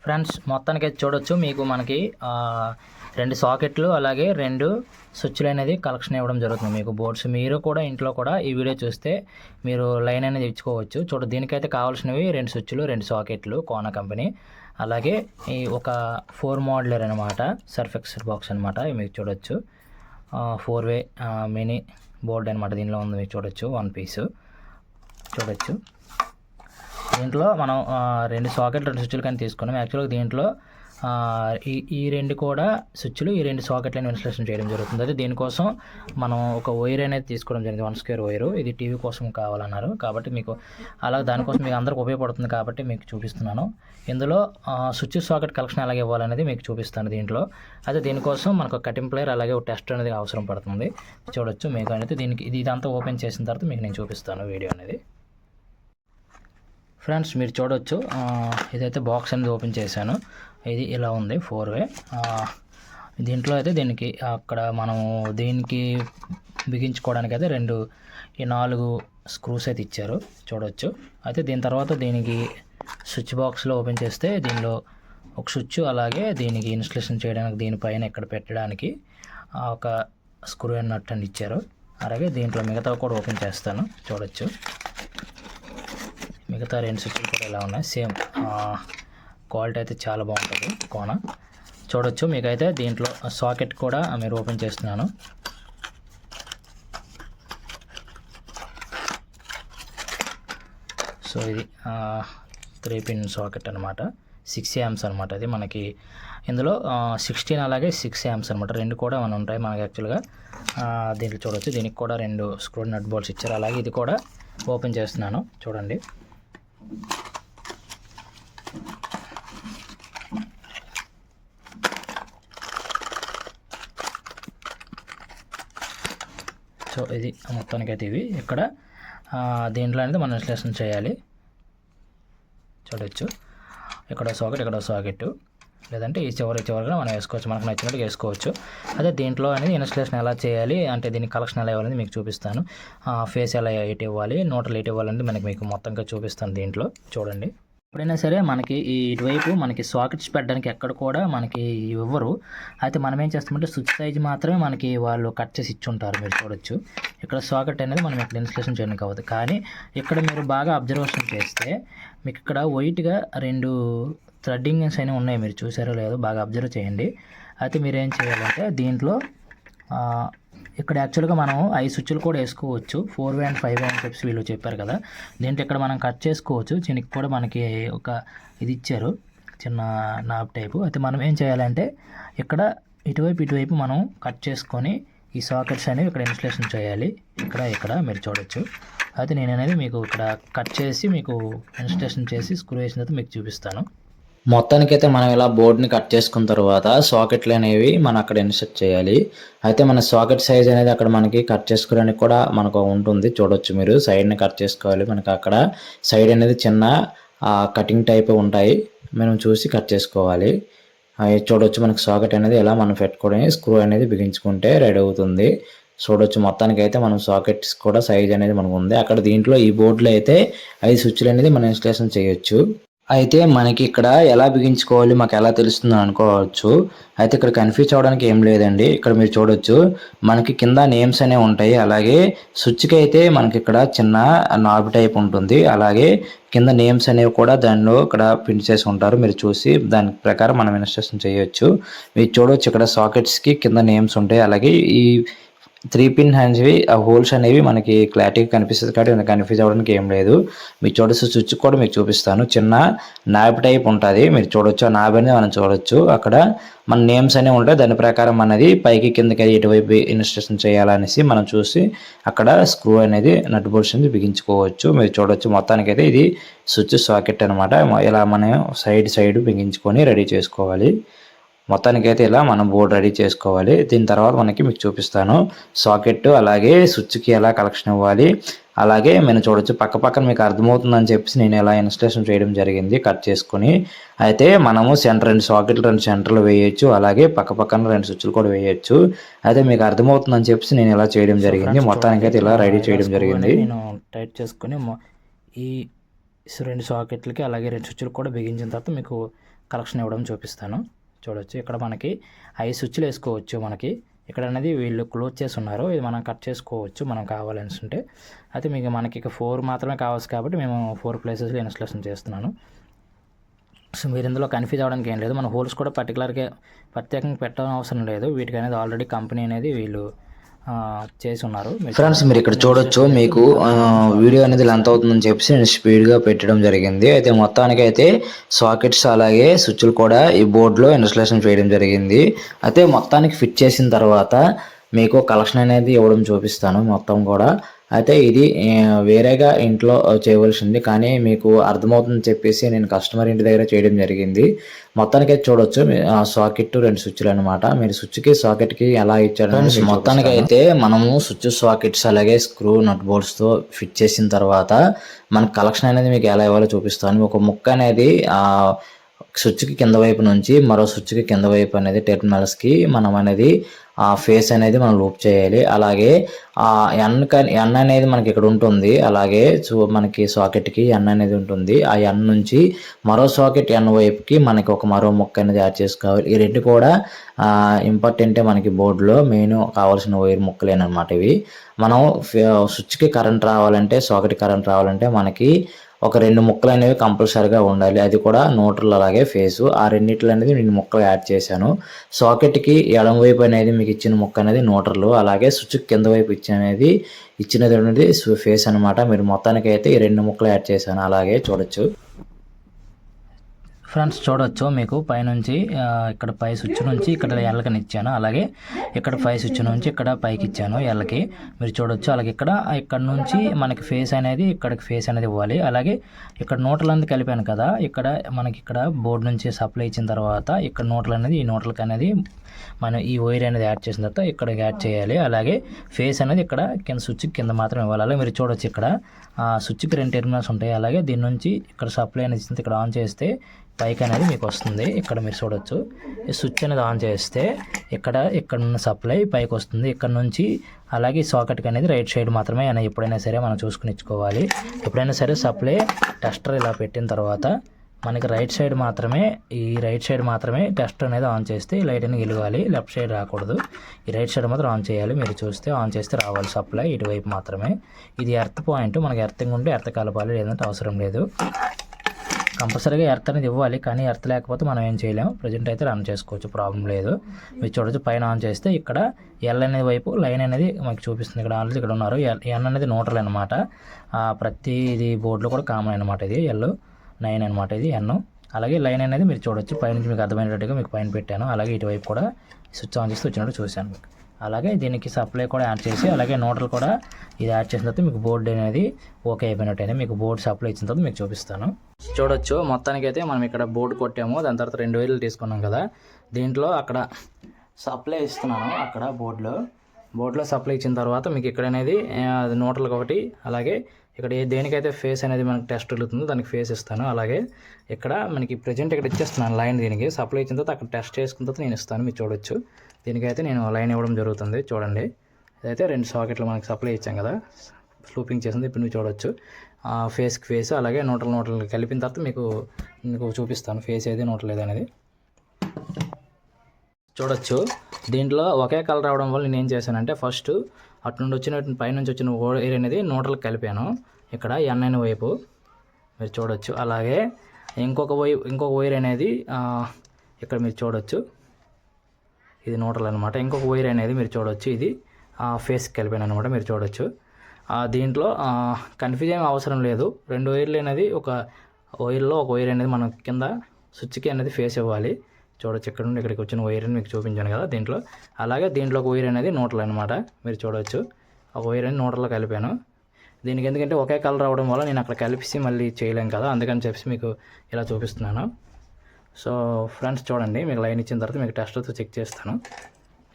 Friends మొత్తానికైతే చూడొచ్చు మీకు మనకి 2 సాకెట్లు అలాగే 2 స్విచ్లు అనేది కలెక్షన్ ఇవ్వడం జరుగుతుంది మీకు బోర్డ్స్. మీరు కూడా ఇంట్లో కూడా ఈ వీడియో చూస్తే మీరు లైన్ అనేది ఇచ్చుకోవచ్చు. దీనికైతే కావాల్సినవి 2 స్విచ్లు 2 సాకెట్లు కోనా కంపెనీ, అలాగే ఈ ఒక 4 మోడలర్ అనమాట, సర్ఫ్ ఎక్సెల్ బాక్స్ అనమాట. మీకు చూడొచ్చు 4-వే మినీ బోర్డ్ అనమాట దీనిలో ఉంది. మీకు చూడొచ్చు 1 పీసు చూడొచ్చు. దీంట్లో మనం 2 సాకెట్లు 2 స్విచ్లు కానీ తీసుకున్నాం. యాక్చువల్గా దీంట్లో ఈ 2 కూడా స్విచ్లు, ఈ 2 సాకెట్లను ఇన్స్టాలేషన్ చేయడం జరుగుతుంది. అదే దీనికోసం మనం ఒక వైర్ అనేది తీసుకోవడం జరిగింది, 1 స్క్వేర్ వైరు. ఇది టీవీ కోసం కావాలన్నారు కాబట్టి మీకు అలా దానికోసం మీకు అందరికి ఉపయోగపడుతుంది కాబట్టి మీకు చూపిస్తున్నాను. ఇందులో స్విచ్ సాకెట్ కలెక్షన్ ఎలాగ ఇవ్వాలనేది మీకు చూపిస్తాను దీంట్లో. అయితే దీనికోసం మనకు కటింగ్ ప్లేయర్ అలాగే ఒక టెస్ట్ అనేది అవసరం పడుతుంది. చూడొచ్చు మీకు అనేది ఇదంతా ఓపెన్ చేసిన తర్వాత మీకు నేను చూపిస్తాను వీడియో అనేది. ఫ్రెండ్స్ మీరు చూడొచ్చు, ఇదైతే బాక్స్ అనేది ఓపెన్ చేశాను. ఇది ఇలా ఉంది 4-వే. దీంట్లో అయితే దీనికి అక్కడ మనము దీనికి బిగించుకోవడానికి అయితే 4 స్క్రూస్ అయితే ఇచ్చారు చూడొచ్చు. అయితే దీని తర్వాత దీనికి స్విచ్ బాక్స్లో ఓపెన్ చేస్తే దీనిలో ఒక స్విచ్, అలాగే దీనికి ఇన్స్టలేషన్ చేయడానికి దీనిపైన ఇక్కడ పెట్టడానికి ఒక స్క్రూ అండ్ నట్ అని ఇచ్చారు. అలాగే దీంట్లో మిగతా కూడా ఓపెన్ చేస్తాను చూడొచ్చు. మిగతా 2 స్విచ్లు కూడా ఇలా ఉన్నాయి, సేమ్ క్వాలిటీ అయితే చాలా బాగుంటుంది కోనా. చూడొచ్చు మీకైతే దీంట్లో సాకెట్ కూడా మీరు ఓపెన్ చేస్తున్నాను. సో ఇది 3-పిన్ సాకెట్ అనమాట, 6 amps అనమాట. అది మనకి ఇందులో 16 అలాగే 6 amps అనమాట, 2 కూడా మనం ఉంటాయి మనకి యాక్చువల్గా. దీంట్లో చూడొచ్చు దీనికి కూడా 2 స్క్రూ నట్ బోల్ట్స్ ఇచ్చారు. అలాగే ఇది కూడా ఓపెన్ చేస్తున్నాను చూడండి. సో ఇది మొత్తానికైతే ఇవి ఇక్కడ దీంట్లో అనేది మనం ఇన్స్టలేషన్ చేయాలి. చూడొచ్చు ఇక్కడ సాకెట్, ఇక్కడ సాకెట్, లేదంటే ఈ చివరిగా మనం వేసుకోవచ్చు, మనకు నచ్చినట్టుగా వేసుకోవచ్చు. అదే దీంట్లో అనేది ఇన్స్టలేషన్ ఎలా చేయాలి అంటే దీని కలెక్షన్ ఎలా ఇవ్వాలని మీకు చూపిస్తాను. ఫేస్ ఎలా ఎయిట్ ఇవ్వాలి, న్యూట్రల్ ఎయిట్ ఇవ్వాలని మీకు మొత్తంగా చూపిస్తాను దీంట్లో. చూడండి ఎప్పుడైనా సరే మనకి ఇటువైపు మనకి సాకెట్స్ పెట్టడానికి ఎక్కడ కూడా మనకి ఇవ్వరు. అయితే మనం ఏం చేస్తామంటే స్విచ్ సైజ్ మాత్రమే మనకి వాళ్ళు కట్ చేసి ఇచ్చుంటారు. మీరు చూడొచ్చు ఇక్కడ సాకెట్ అనేది మనం ఇక్కడ ఇన్స్టలేషన్ చేయడానికి అవ్వదు. కానీ ఇక్కడ మీరు బాగా అబ్జర్వేషన్ చేస్తే మీకు ఇక్కడ వైట్గా 2 థ్రెడ్డింగ్స్ అనేవి ఉన్నాయి, మీరు చూసారో లేదో బాగా అబ్జర్వ్ చేయండి. అయితే మీరు ఏం చేయాలంటే దీంట్లో ఇక్కడ యాక్చువల్గా మనం 5 స్విచ్లు కూడా వేసుకోవచ్చు, 4-వే అండ్ 5-వే అని చెప్పి వీళ్ళు చెప్పారు కదా. దీంట్లో ఇక్కడ మనం కట్ చేసుకోవచ్చు. దీనికి కూడా మనకి ఒక ఇది ఇచ్చారు, చిన్న నాబ్ టైపు. అయితే మనం ఏం చేయాలంటే ఇక్కడ ఇటువైపు మనం కట్ చేసుకొని ఈ సాకెట్స్ అనేవి ఇక్కడ ఇన్స్టలేషన్ చేయాలి. ఇక్కడ మీరు చూడొచ్చు. అయితే నేను అనేది మీకు ఇక్కడ కట్ చేసి మీకు ఇన్స్టలేషన్ చేసి స్క్రూ వేసిన తర్వాత మీకు చూపిస్తాను. మొత్తానికైతే మనం ఇలా బోర్డ్ని కట్ చేసుకున్న తర్వాత సాకెట్లు అనేవి మనం అక్కడ ఇన్సర్ట్ చేయాలి. అయితే మన సాకెట్ సైజ్ అనేది అక్కడ మనకి కట్ చేసుకోవడానికి కూడా మనకు ఉంటుంది. చూడొచ్చు మీరు సైడ్ని కట్ చేసుకోవాలి. మనకి అక్కడ సైడ్ అనేది చిన్న కటింగ్ టైప్ ఉంటాయి, మనం చూసి కట్ చేసుకోవాలి. చూడొచ్చు మనకి సాకెట్ అనేది ఇలా మనం పెట్టుకొని స్క్రూ అనేది బిగించుకుంటే రెడీ అవుతుంది. చూడొచ్చు మొత్తానికైతే మనం సాకెట్స్ కూడా సైజ్ అనేది మనకు ఉంది. అక్కడ దీంట్లో ఈ బోర్డులో అయితే 5 స్విచ్లు అనేది మనం ఇన్స్టలేషన్ చేయొచ్చు. అయితే మనకి ఇక్కడ ఎలా బిగించుకోవాలి మాకు ఎలా తెలుస్తుంది అనుకోవచ్చు. అయితే ఇక్కడ కన్ఫ్యూజ్ అవ్వడానికి ఏం లేదండి. ఇక్కడ మీరు చూడొచ్చు మనకి కింద నేమ్స్ అనేవి ఉంటాయి. అలాగే స్విచ్కి అయితే మనకి ఇక్కడ చిన్న నాబ్ టైప్ ఉంటుంది. అలాగే కింద నేమ్స్ అనేవి కూడా దానిలో ఇక్కడ ప్రింట్ చేసి ఉంటారు. మీరు చూసి దాని ప్రకారం మనం ఇన్స్ట్రక్షన్ చేయొచ్చు. మీరు చూడొచ్చు ఇక్కడ సాకెట్స్కి కింద నేమ్స్ ఉంటాయి. అలాగే ఈ 3-పిన్ హ్యాండ్స్వి ఆ హోల్స్ అనేవి మనకి క్లారిటీగా కనిపిస్తుంది కాబట్టి కన్ఫ్యూజ్ అవ్వడానికి ఏం లేదు. మీరు చూడొచ్చు స్విచ్ కూడా మీకు చూపిస్తాను. చిన్న నాబ్ టైప్ ఉంటుంది, మీరు చూడొచ్చు. ఆ నాబ్ అనేది మనం చూడొచ్చు. అక్కడ మన నేమ్స్ అనేవి ఉంటాయి, దాని ప్రకారం మనది పైకి కిందకి ఎటువైపు ఇన్స్ట్రక్షన్ చేయాలనేసి మనం చూసి అక్కడ స్క్రూ అనేది నట్ బోల్ట్స్ అనేది బిగించుకోవచ్చు. మీరు చూడొచ్చు మొత్తానికైతే ఇది స్విచ్ సాకెట్ అనమాట. ఇలా మనం సైడ్ బిగించుకొని రెడీ చేసుకోవాలి. మొత్తానికైతే ఇలా మనం బోర్డు రెడీ చేసుకోవాలి. దీని తర్వాత మీకు చూపిస్తాను సాకెట్ అలాగే స్విచ్కి ఎలా కనెక్షన్ ఇవ్వాలి. అలాగే మనం చూడొచ్చు పక్కన మీకు అర్థమవుతుందని చెప్పేసి నేను ఎలా ఇన్స్టలేషన్ చేయడం జరిగింది కట్ చేసుకొని. అయితే మనము 2 సాకెట్లు 2 సెంటర్లు వేయొచ్చు, అలాగే పక్కన 2 స్విచ్లు కూడా వేయొచ్చు. అయితే మీకు అర్థమవుతుందని చెప్పేసి నేను ఇలా చేయడం జరిగింది. మొత్తానికైతే ఇలా రెడీ చేయడం జరిగింది. నేను టైట్ చేసుకొని ఈ 2 సాకెట్లకి అలాగే 2 స్విచ్లు కూడా బిగించిన తర్వాత మీకు కలెక్షన్ ఇవ్వడం చూపిస్తాను. చూడొచ్చు ఇక్కడ మనకి 5 స్విచ్లు వేసుకోవచ్చు. మనకి ఇక్కడ అనేది వీళ్ళు క్లోజ్ చేసి ఉన్నారు, ఇది మనం కట్ చేసుకోవచ్చు మనం కావాలనుకుంటే. అయితే మనకి ఇక 4 మాత్రమే కావచ్చు కాబట్టి మేము 4 ప్లేసెస్లో ఇన్స్టాలేషన్ చేస్తున్నాను. సో మీరు ఇందులో కన్ఫ్యూజ్ అవ్వడానికి ఏం లేదు. మన హోల్స్ కూడా ప్రత్యేకంగా పెట్టడం అవసరం లేదు. వీటికి అనేది ఆల్రెడీ కంపెనీ అనేది వీళ్ళు చేసి ఉన్నారు. ఫ్రెండ్స్ మీరు ఇక్కడ చూడొచ్చు, మీకు వీడియో అనేది లెంత్ అవుతుందని చెప్పేసి నేను స్పీడ్గా పెట్టడం జరిగింది. అయితే మొత్తానికి అయితే సాకెట్స్ అలాగే స్విచ్లు కూడా ఈ బోర్డులో ఇన్స్టాలేషన్ చేయడం జరిగింది. అయితే మొత్తానికి ఫిట్ చేసిన తర్వాత మీకు కలెక్షన్ అనేది ఇవ్వడం చూపిస్తాను మొత్తం కూడా. అయితే ఇది వేరేగా ఇంట్లో చేయవలసింది, కానీ మీకు అర్థమవుతుందని చెప్పేసి నేను కస్టమర్ ఇంటి దగ్గర చేయడం జరిగింది. మొత్తానికి అయితే చూడొచ్చు సాకెట్ 2 స్విచ్లు అనమాట. మీరు స్విచ్కి సాకెట్కి ఎలా ఇచ్చారు మొత్తానికి అయితే మనము స్విచ్ సాకెట్స్ అలాగే స్క్రూ నట్ బోల్ట్స్తో ఫిట్ చేసిన తర్వాత మన కలెక్షన్ అనేది మీకు ఎలా ఇవ్వాలో చూపిస్తాను. ఒక ముక్క అనేది స్విచ్కి కింద వైపు నుంచి మరో స్విచ్కి కింద వైపు అనేది టెర్మినల్స్కి మనం అనేది ఆ ఫేస్ అనేది మనం లూప్ చేయాలి. అలాగే ఎన్ అనేది మనకి ఇక్కడ ఉంటుంది. అలాగే మనకి సాకెట్కి ఎన్ అనేది ఉంటుంది. ఆ ఎన్ నుంచి మరో సాకెట్ ఎన్ వైపుకి మనకి మరో ముక్క అనేది యాడ్ చేసుకోవాలి. ఈ రెండు కూడా ఇంపార్టెంటే మనకి బోర్డులో మెయిన్ కావాల్సిన వైర్ ముక్కలేనమాట ఇవి. మనం స్విచ్కి కరెంట్ రావాలంటే, సాకెట్ కరెంట్ రావాలంటే మనకి ఒక 2 ముక్కలు అనేవి కంపల్సరీగా ఉండాలి. అది కూడా న్యూట్రల్ అలాగే ఫేసు. ఆ రెండిట్లు అనేది నేను ముక్కలు యాడ్ చేశాను. సాకెట్కి ఎడమ వైపు అనేది మీకు ఇచ్చిన ముక్క అనేది న్యూట్రల్, అలాగే స్విచ్ కింద వైపు ఇచ్చినది అనేది ఫేస్ అనమాట. మీరు మొత్తానికి అయితే ఈ 2 ముక్కలు యాడ్ చేశాను. అలాగే చూడొచ్చు ఫ్రెండ్స్, చూడొచ్చు మీకు పైనుంచి ఇక్కడ పై స్విచ్ నుంచి ఇక్కడ ఎల్లకని ఇచ్చాను. అలాగే ఇక్కడ పై స్విచ్ నుంచి ఇక్కడ పైకి ఇచ్చాను ఎల్లకి, మీరు చూడొచ్చు. అలాగే ఇక్కడ నుంచి మనకి ఫేస్ అనేది ఇక్కడికి ఫేస్ అనేది ఇవ్వాలి. అలాగే ఇక్కడ న్యూట్రల్ అనేది కలిపాను కదా, మనకి ఇక్కడ బోర్డు నుంచి సప్లై ఇచ్చిన తర్వాత ఇక్కడ న్యూట్రల్ అనేది ఈ న్యూట్రల్కి అనేది మనం ఈ వైర్ అనేది యాడ్ చేసిన తర్వాత ఇక్కడికి యాడ్ చేయాలి. అలాగే ఫేస్ అనేది ఇక్కడ కింద స్విచ్ కింద మాత్రం ఇవ్వాలి. అలాగే మీరు చూడొచ్చు ఇక్కడ స్విచ్కి 2 టెర్మినల్స్ ఉంటాయి. అలాగే దీని నుంచి ఇక్కడ సప్లై అనేది ఇచ్చిన ఇక్కడ ఆన్ చేస్తే పైకి అనేది మీకు వస్తుంది. ఇక్కడ మీరు చూడొచ్చు ఈ స్విచ్ అనేది ఆన్ చేస్తే ఇక్కడ ఉన్న సప్లై పైకి వస్తుంది. ఇక్కడ నుంచి అలాగే సాకెట్కి అనేది రైట్ సైడ్ మాత్రమే ఎప్పుడైనా సరే మనం చూసుకుని ఇచ్చుకోవాలి. ఎప్పుడైనా సరే సప్లై టెస్టర్ ఇలా పెట్టిన తర్వాత మనకి రైట్ సైడ్ మాత్రమే టెస్టర్ అనేది ఆన్ చేస్తే లైట్ అనేది వెలగాలి, లెఫ్ట్ సైడ్ రాకూడదు. ఈ రైట్ సైడ్ మాత్రం ఆన్ చేయాలి. మీరు ఆన్ చేస్తే రావాలి సప్లై ఇటువైపు మాత్రమే. ఇది ఎర్త్ పాయింట్, మనకి ఎర్తింగ్ ఉంటే ఎర్త్ కలపాలి, లేదంటే అవసరం లేదు. కంపల్సరీగా ఎర్త్ అనేది ఇవ్వాలి, కానీ ఎర్త్ లేకపోతే మనం ఏం చేయలేము. ప్రజెంట్ అయితే రన్ చేసుకోవచ్చు, ప్రాబ్లం లేదు. మీరు చూడొచ్చు పైన ఆన్ చేస్తే ఇక్కడ ఎల్ అనేది వైపు లైన్ అనేది మనకి చూపిస్తుంది. ఇక్కడ ఆల్రెడీ ఇక్కడ ఉన్నారు. ఎన్ అనేది న్యూట్రల్ అనమాట. ప్రతి ఇది బోర్డులో కూడా కామన్ అనమాట. ఇది ఎల్ 9 అనమాట, ఇది ఎన్. అలాగే లైన్ అనేది మీరు చూడొచ్చు పైనుంచి మీకు అర్థమైనట్టుగా మీకు పైన పెట్టాను. అలాగే ఇటువైపు కూడా స్విచ్ ఆన్ చేసి వచ్చినట్టు చూశాను మీకు. అలాగే దీనికి సప్లై కూడా యాడ్ చేసి అలాగే న్యూట్రల్ కూడా ఇది యాడ్ చేసిన తర్వాత మీకు బోర్డు అనేది ఓకే అయిపోయినట్టయితే మీకు బోర్డు సప్లై ఇచ్చిన తర్వాత మీకు చూపిస్తాను. చూడొచ్చు మొత్తానికి అయితే మనం ఇక్కడ బోర్డు కొట్టాము. దాని తర్వాత 2 వైర్లు తీసుకున్నాం కదా, దీంట్లో అక్కడ సప్లై ఇస్తున్నాను. అక్కడ బోర్డులో సప్లై ఇచ్చిన తర్వాత మీకు ఇక్కడ అనేది న్యూట్రల్ ఒకటి, అలాగే ఇక్కడ దేనికైతే ఫేస్ అనేది మనకి టెస్ట్ వెళ్తుందో దానికి ఫేస్ ఇస్తాను. అలాగే ఇక్కడ మనకి ప్రజెంట్ ఇక్కడ ఇచ్చేస్తున్నాను లైన్. దీనికి సప్లై ఇచ్చిన తర్వాత అక్కడ టెస్ట్ చేసుకున్న తర్వాత నేను ఇస్తాను. మీరు చూడొచ్చు దీనికైతే నేను లైన్ ఇవ్వడం జరుగుతుంది. చూడండి ఇదైతే 2 సాకెట్లు మనకి సప్లై ఇచ్చాం కదా, స్లూపింగ్ చేసింది. ఇప్పుడు మీరు చూడొచ్చు ఫేస్కి ఫేస్ అలాగే న్యూట్రల్ కలిపిన తర్వాత మీకు చూపిస్తాను ఫేస్ ఏది న్యూట్రల్ ఏది అనేది. చూడొచ్చు దీంట్లో ఒకే కలర్ రావడం వల్ల నేను ఏం చేశానంటే ఫస్ట్ అటు నుండి వచ్చిన పైనుంచి వచ్చిన వైర్ అనేది న్యూట్రల్ కలిపాను. ఇక్కడ ఎన్ వైపు మీరు చూడొచ్చు. అలాగే ఇంకొక వైర్ అనేది ఇక్కడ మీరు చూడొచ్చు, ఇది న్యూట్రల్ అనమాట. ఇంకొక వైర్ అనేది మీరు చూడొచ్చు, ఇది ఫేస్కి కలిపాను అనమాట. మీరు చూడొచ్చు దీంట్లో కన్ఫ్యూజ్ ఏం అవసరం లేదు. 2 వైర్లు అనేది ఒక వైర్లో ఒక వైర్ అనేది మనం కింద స్విచ్కి అనేది ఫేస్ ఇవ్వాలి. చూడొచ్చు ఇక్కడ నుండి ఇక్కడికి వచ్చిన వైర్ అని మీకు చూపించాను కదా దీంట్లో. అలాగే దీంట్లో ఒక వైర్ అనేది న్యూట్రల్ అనమాట. మీరు చూడొచ్చు ఆ వైర్ అనేది న్యూట్రల్లో కలిపాను. దీనికి ఎందుకంటే ఒకే కలర్ రావడం వల్ల నేను అక్కడ కలిపి మళ్ళీ చేయలేం కదా, అందుకని చెప్పి మీకు ఇలా చూపిస్తున్నాను. సో ఫ్రెండ్స్ చూడండి, మీకు లైన్ ఇచ్చిన తర్వాత మీకు టెస్టర్తో చెక్ చేస్తాను.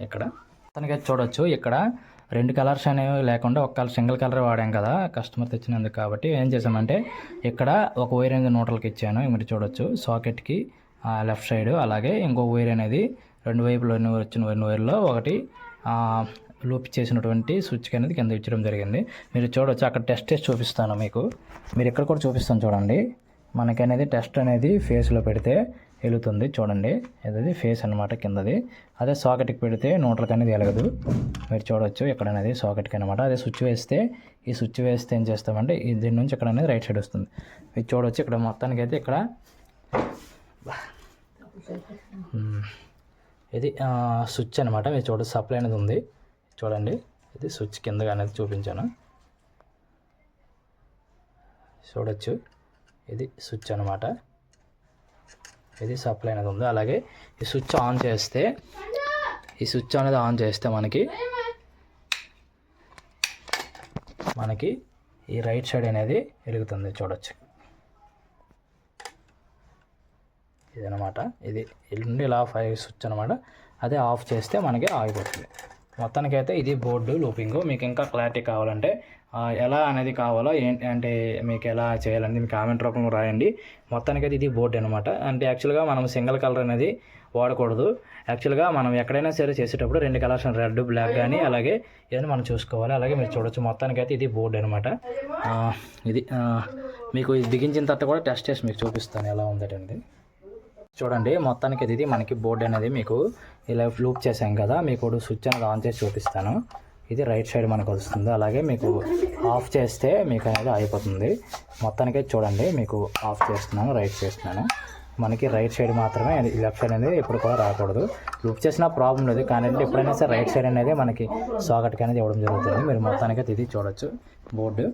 ఇక్కడ తనకైతే చూడొచ్చు ఇక్కడ 2 కలర్స్ అనేవి లేకుండా ఒక సింగిల్ కలర్ వాడాం కదా కస్టమర్ తెచ్చినందుకు. కాబట్టి ఏం చేసామంటే ఇక్కడ ఒక వైర్ అనేది న్యూట్రల్కి ఇచ్చాను. మీరు చూడొచ్చు సాకెట్కి లెఫ్ట్ సైడ్. అలాగే ఇంకొక వైర్ అనేది 2 వైపులో వచ్చిన వైర్లో ఒకటి లూప్ చేసినటువంటి స్విచ్ అనేది కింద ఇచ్చడం జరిగింది. మీరు చూడొచ్చు అక్కడ టెస్ట్ చేసి చూపిస్తాను మీకు. మీరు ఇక్కడ కూడా చూపిస్తాను చూడండి. మనకి అనేది టెస్ట్ అనేది ఫేస్లో పెడితే వెలుగుతుంది చూడండి. ఇది ఫేస్ అనమాట కిందది. అదే సాకెట్కి పెడితే న్యూట్రల్కి అనేది వెలగదు. మీరు చూడవచ్చు ఇక్కడ అనేది సాకెట్కి అనమాట. అదే స్విచ్ వేస్తే ఈ స్విచ్ వేస్తే ఏం చేస్తామంటే దీని నుంచి ఇక్కడ అనేది రైట్ సైడ్ వస్తుంది. మీరు చూడవచ్చు ఇక్కడ మొత్తానికి అయితే ఇక్కడ ఇది స్విచ్ అనమాట. మీరు చూడవచ్చు సప్లై అనేది ఉంది చూడండి. ఇది స్విచ్ కిందగా అనేది చూపించాను చూడొచ్చు. ఇది స్విచ్ అనమాట. ఇది సప్లై అనేది ఉంది. అలాగే ఈ స్విచ్ ఆన్ చేస్తే మనకి ఈ రైట్ సైడ్ అనేది వెలుగుతుంది చూడొచ్చు. ఇదనమాట. ఇది నుండి ఇలా 5 స్విచ్ అనమాట. అదే ఆఫ్ చేస్తే మనకి ఆగిపోతుంది. మొత్తానికైతే ఇది బోర్డు లూపింగ్. మీకు ఇంకా క్లారిటీ కావాలంటే ఎలా అనేది కావాలో అంటే మీకు ఎలా చేయాలని మీ కామెంట్ రూపంలో రాయండి. మొత్తానికైతే ఇది బోర్డు అనమాట. అంటే యాక్చువల్గా మనం సింగిల్ కలర్ అనేది వాడకూడదు. యాక్చువల్గా మనం ఎక్కడైనా సరే చేసేటప్పుడు 2 కలర్స్ రెడ్ బ్లాక్ కానీ అలాగే ఇవన్నీ మనం చూసుకోవాలి. అలాగే మీరు చూడొచ్చు మొత్తానికైతే ఇది బోర్డు అనమాట. ఇది మీకు ఇది బిగించిన తర్వాత కూడా టెస్ట్ చేసి మీకు చూపిస్తాను ఎలా ఉందటండి. చూడండి మొత్తానికి ఇది మనకి బోర్డు అనేది మీకు ఇలా లూప్ చేసాం కదా. మీకు స్విచ్ అనేది ఆన్ చేసి చూపిస్తాను. ఇది రైట్ సైడ్ మనకు వస్తుంది. అలాగే మీకు ఆఫ్ చేస్తే మీకు అనేది అయిపోతుంది. మొత్తానికి చూడండి మీకు ఆఫ్ చేస్తున్నాను, రైట్ చేస్తున్నాను. మనకి రైట్ సైడ్ మాత్రమే, లెఫ్ట్ సైడ్ అనేది ఎప్పుడు కూడా రాకూడదు. లూప్ చేసినా ప్రాబ్లం లేదు, కానీ ఎప్పుడైనా సరే రైట్ సైడ్ అనేది మనకి సాకెట్కి అనేది ఇవ్వడం జరుగుతుంది. మీరు మొత్తానికి ఇది చూడొచ్చు బోర్డు.